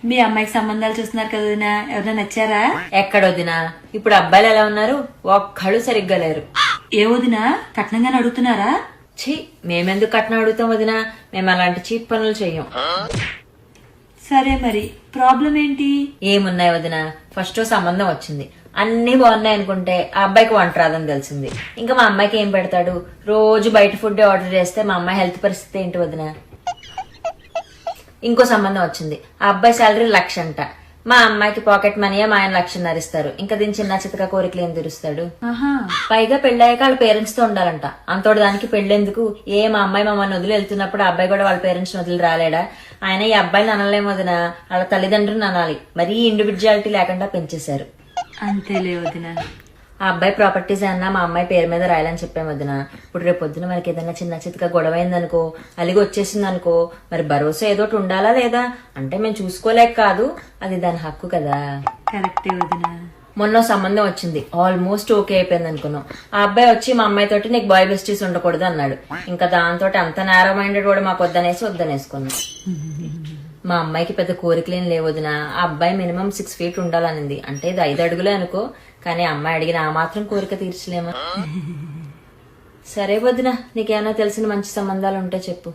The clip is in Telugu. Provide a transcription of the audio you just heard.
మీ అమ్మాయికి సంబంధాలు చూస్తున్నారు కదా వదినా, ఎవరైనా నచ్చారా? ఎక్కడ వదినా, ఇప్పుడు అబ్బాయిలు ఎలా ఉన్నారు, ఒక్కళ్ళు సరిగ్గా లేరు. ఏ వదినా, కట్నంగానే అడుగుతున్నారా? ఛీ, మేమెందుకు కట్నం అడుగుతాం వదినా, మేము అలాంటి చీప్ పనులు చెయ్యం. సరే మరి ప్రాబ్లం ఏంటి? ఏమున్నాయి వదినా, ఫస్ట్ సంబంధం వచ్చింది, అన్ని బాగున్నాయి అనుకుంటే ఆ అబ్బాయికి వంట రాదని తెలిసింది. ఇంకా మా అమ్మాయికి ఏం పెడతాడు, రోజు బయట ఫుడ్ ఆర్డర్ చేస్తే మా అమ్మాయి హెల్త్ పరిస్థితి ఏంటి వదినా. ఇంకో సంబంధం వచ్చింది, ఆ అబ్బాయి శాలరీ 1,00,000 అంట, మా అమ్మాయికి పాకెట్ మనీయే మా ఆయన 1,00,000 ఇస్తారు. ఇంకా దీని చిన్న చితక కోరికలు ఏం తీరుస్తాడు. పైగా పెళ్ళయ్యాక వాళ్ళ పేరెంట్స్ తో ఉండాలంట. అంతోటి దానికి పెళ్ళెందుకు, మా అమ్మాయి మమ్మల్ని వదిలి వెళ్తున్నప్పుడు ఆ అబ్బాయి కూడా వాళ్ళ పేరెంట్స్ వదిలి రాలేడా? ఆయన ఈ అబ్బాయిని అనలేము వదినా, వాళ్ళ తల్లిదండ్రులను అనాలి. మరీ ఇండివిజువాలిటీ లేకుండా పెంచేశారు. అంతేలే వదినా. ఆ అబ్బాయి ప్రాపర్టీస్ అన్నా మా అమ్మాయి పేరు మీద రాయాలని చెప్పాం వదిన. ఇప్పుడు రేపు పొద్దున మనకి ఏదైనా చిన్న చితక గొడవ అయిందనుకో, అలిగి వచ్చేసింది అనుకో, మరి భరోసా ఏదోటి ఉండాలా లేదా? అంటే మేము చూసుకోలేక కాదు, అది దాని హక్కు కదా. కరెక్టే వదినా. మొన్న సంబంధం వచ్చింది, ఆల్మోస్ట్ ఓకే అయిపోయింది అనుకున్నాం. ఆ అబ్బాయి వచ్చి మా అమ్మాయి తోటి నీకు బాయ్ బెస్టీస్ ఉండకూడదు అన్నాడు. ఇంకా దాంతో అంత నేరో మైండెడ్ కూడా మాకు వద్దనేసుకున్నాం. మా అమ్మాయికి పెద్ద కోరికలేం లేవదినా, ఆ అబ్బాయి మినిమం 6 feet ఉండాలనింది. అంటే ఇది 5 అడుగులే అనుకో, కానీ అమ్మాయి అడిగిన ఆ మాత్రం కోరిక తీర్చలేమా? సరే వదినా, నీకేమైనా తెలిసిన మంచి సంబంధాలు ఉంటే చెప్పు.